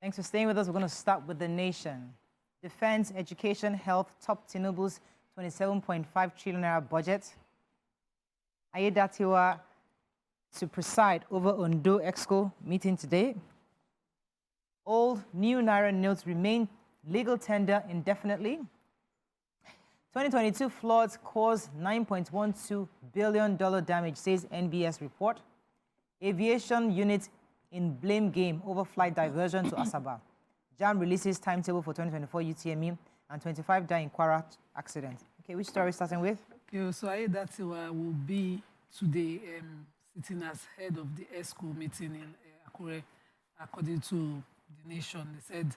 Thanks for staying with us. We're going to start with the nation. Defense, education, health, top Tinubu's 27.5 trillion naira budget. Ayedatiwa to preside over Ondo Exco meeting today. Old, new naira notes remain legal tender indefinitely. 2022 floods caused $9.12 billion damage, says NBS report. Aviation unit in blame game over flight diversion to Asaba. JAM releases timetable for 2024 UTME and 25 die in Kwara accident. Okay, which story starting with? Yeah, so Ayedatiwa will be today sitting as head of the ESCO meeting in Akure, according to the nation. They said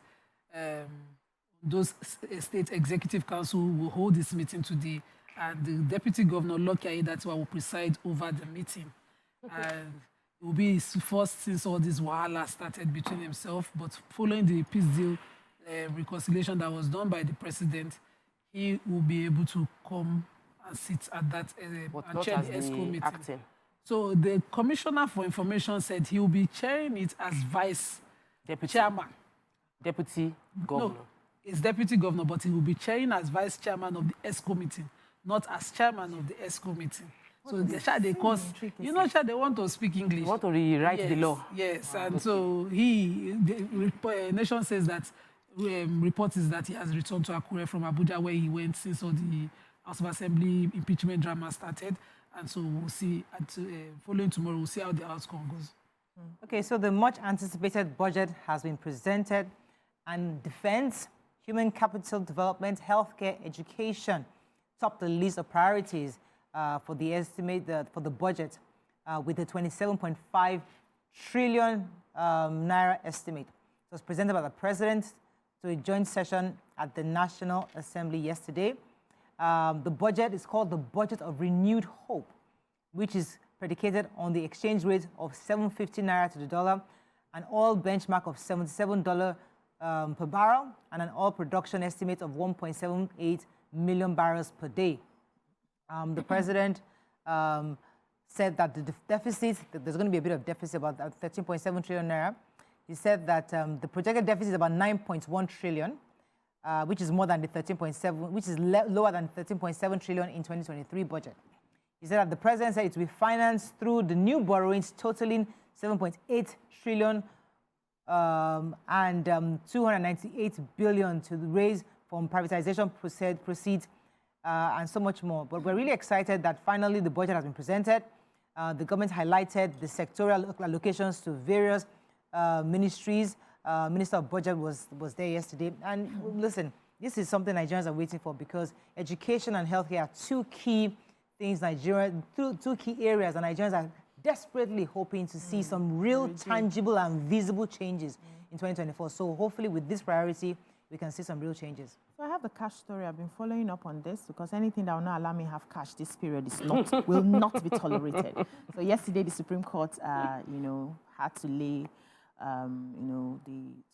those state executive council will hold this meeting today, and the deputy governor, Lucky Ayedatiwa, will preside over the meeting. And it will be his first since all this wahala started between himself, but following the peace deal reconciliation that was done by the president, he will be able to come and sit at that and chair the ESCO meeting. Acting. So the commissioner for information said he will be chairing it as chairman. Deputy governor. No, it's deputy governor, but he will be chairing as vice chairman of the ESCO meeting, not as chairman of the ESCO meeting. So they cause, they want to speak English. They want to rewrite the law. Yes, and so the nation says that report is that he has returned to Akure from Abuja, where he went since all the House of Assembly impeachment drama started. And so we'll see, following tomorrow, we'll see how the outcome goes. Okay, so the much anticipated budget has been presented, and defense, human capital development, healthcare, education top the list of priorities for the estimate for the budget with the 27.5 trillion naira estimate. It was presented by the president to a joint session at the National Assembly yesterday. The budget is called the Budget of Renewed Hope, which is predicated on the exchange rate of 750 naira to the dollar, an oil benchmark of $77 per barrel, and an oil production estimate of 1.78 million barrels per day. The president said that the deficit, that there's going to be a bit of deficit, about 13.7 trillion naira. He said that the projected deficit is about 9.1 trillion, which is more than the 13.7, which is lower than 13.7 trillion in 2023 budget. He said that the president said it will be financed through the new borrowings totaling 7.8 trillion and 298 billion to raise from privatization proceeds and so much more. But we're really excited that finally the budget has been presented. The government highlighted the sectoral allocations to various ministries. Minister of Budget was there yesterday. And listen, this is something Nigerians are waiting for, because education and healthcare are two key things, two key areas, and Nigerians are desperately hoping to see some real, tangible and visible changes in 2024. So hopefully with this priority, we can see some real changes. So I have the cash story. I've been following up on this, because anything that will not allow me have cash this period is not will not be tolerated. So yesterday, the Supreme Court, had to lay, to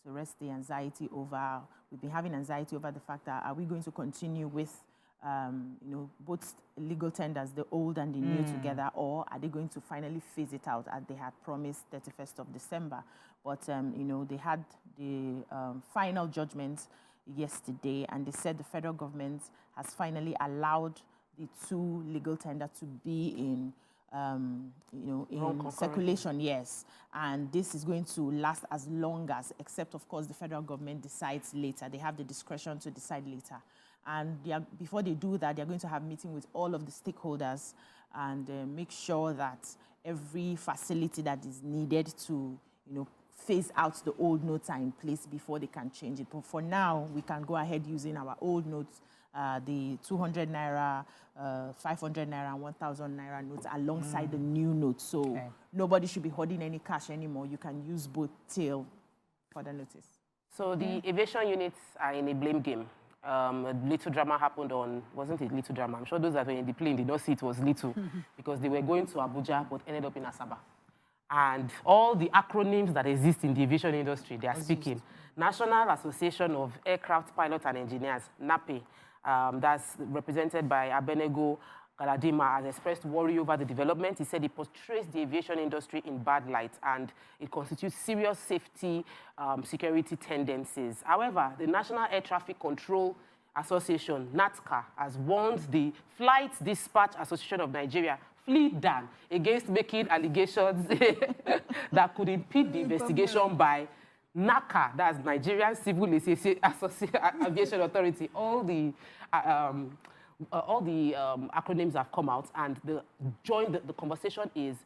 rest the anxiety over. We've been having anxiety over the fact that, are we going to continue with, both legal tenders, the old and the new together, or are they going to finally phase it out as they had promised 31st of December? But, they had the final judgment yesterday, and they said the federal government has finally allowed the two legal tenders to be in circulation, yes. And this is going to last as long as, except, of course, the federal government decides later. They have the discretion to decide later. And before they do that, they're going to have a meeting with all of the stakeholders and make sure that every facility that is needed to, phase out the old notes are in place before they can change it. But for now, we can go ahead using our old notes, the 200 naira, 500 naira, and 1,000 naira notes alongside the new notes. So nobody should be holding any cash anymore. You can use both till further notice. So the aviation units are in a blame game. A little drama happened on, wasn't it little drama? I'm sure those that were in the plane did not see it was little, because they were going to Abuja but ended up in Asaba. And all the acronyms that exist in the aviation industry, they are speaking. National Association of Aircraft Pilots and Engineers, NAPE, that's represented by Abenego Galadima has expressed worry over the development. He said it portrays the aviation industry in bad light and it constitutes serious safety security tendencies. However, the National Air Traffic Control Association, NATCA, has warned the Flight Dispatch Association of Nigeria, FLIDAN, against making allegations that could impede the investigation by NACA, that's Nigerian Civil Aviation Authority. All the acronyms have come out, and the conversation is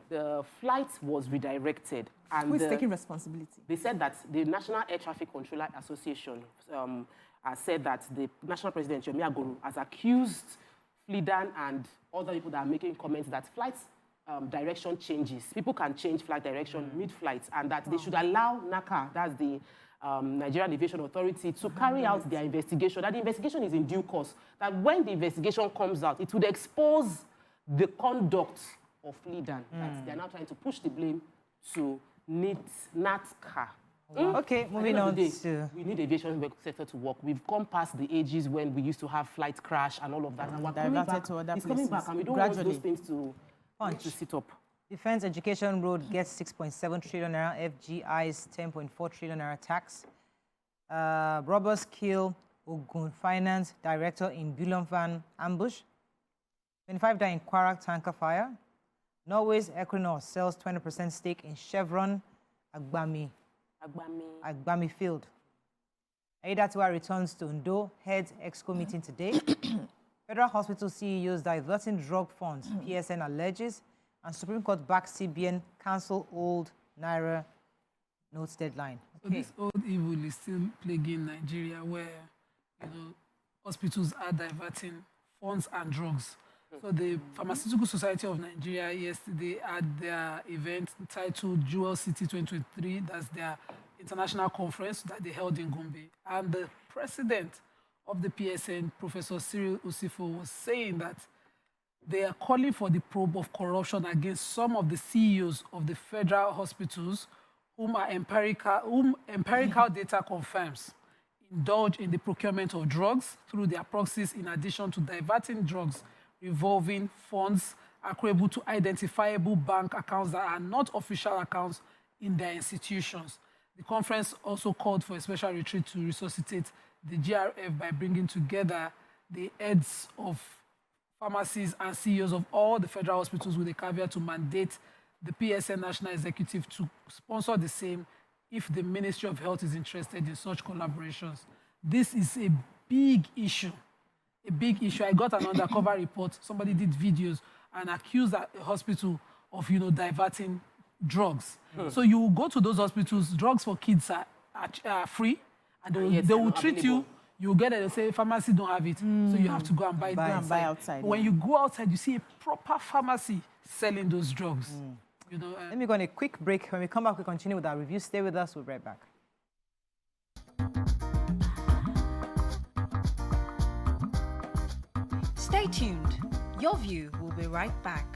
the flight was redirected. And who is taking responsibility? They said that the National Air Traffic Controller Association has said that the National President, Yomi Agoru, has accused FLIDAN and other people that are making comments that flight direction changes. People can change flight direction mid-flight, and that they should allow NACA, that's the Nigerian Aviation Authority, to carry out their investigation, that the investigation is in due course, that when the investigation comes out, it would expose the conduct of FLIDAN, that they're now trying to push the blame to NATCA. Okay, moving on to... We need aviation sector to work. We've gone past the ages when we used to have flight crash and all of that. And we're coming back. It's coming back, and we don't want those things to sit up. Defense Education Road gets 6.7 trillion naira, FGI's 10.4 trillion naira tax. Robbers kill Ogun Finance Director in Bullion Van ambush. 25 die in Kwara tanker fire. Norway's Equinor sells 20% stake in Chevron Agbami Field. Aidatiwa returns to Ondo, heads EXCO meeting today. Federal Hospital CEOs diverting drug funds, PSN alleges, and Supreme Court backs CBN cancel old Naira notes deadline. So this old evil is still plaguing Nigeria, where hospitals are diverting funds and drugs. So the Pharmaceutical Society of Nigeria yesterday had their event titled Jewel City 2023. That's their international conference that they held in Gombe. And the president of the PSN, Professor Cyril Usifo, was saying that they are calling for the probe of corruption against some of the CEOs of the federal hospitals whom empirical data confirms indulge in the procurement of drugs through their proxies, in addition to diverting drugs revolving funds accruable to identifiable bank accounts that are not official accounts in their institutions. The conference also called for a special retreat to resuscitate the GRF by bringing together the heads of pharmacies and CEOs of all the federal hospitals, with a caveat to mandate the PSN National Executive to sponsor the same if the Ministry of Health is interested in such collaborations. This is a big issue. A big issue. I got an undercover report. Somebody did videos and accused a hospital of, diverting drugs. So you go to those hospitals, drugs for kids are free, and they will treat you. You get it, they say pharmacy don't have it, so you have to go and buy it outside. But when you go outside, you see a proper pharmacy selling those drugs. Let me go on a quick break. When we come back, we continue with our review. Stay with us. We'll be right back. Stay tuned. Your View will be right back.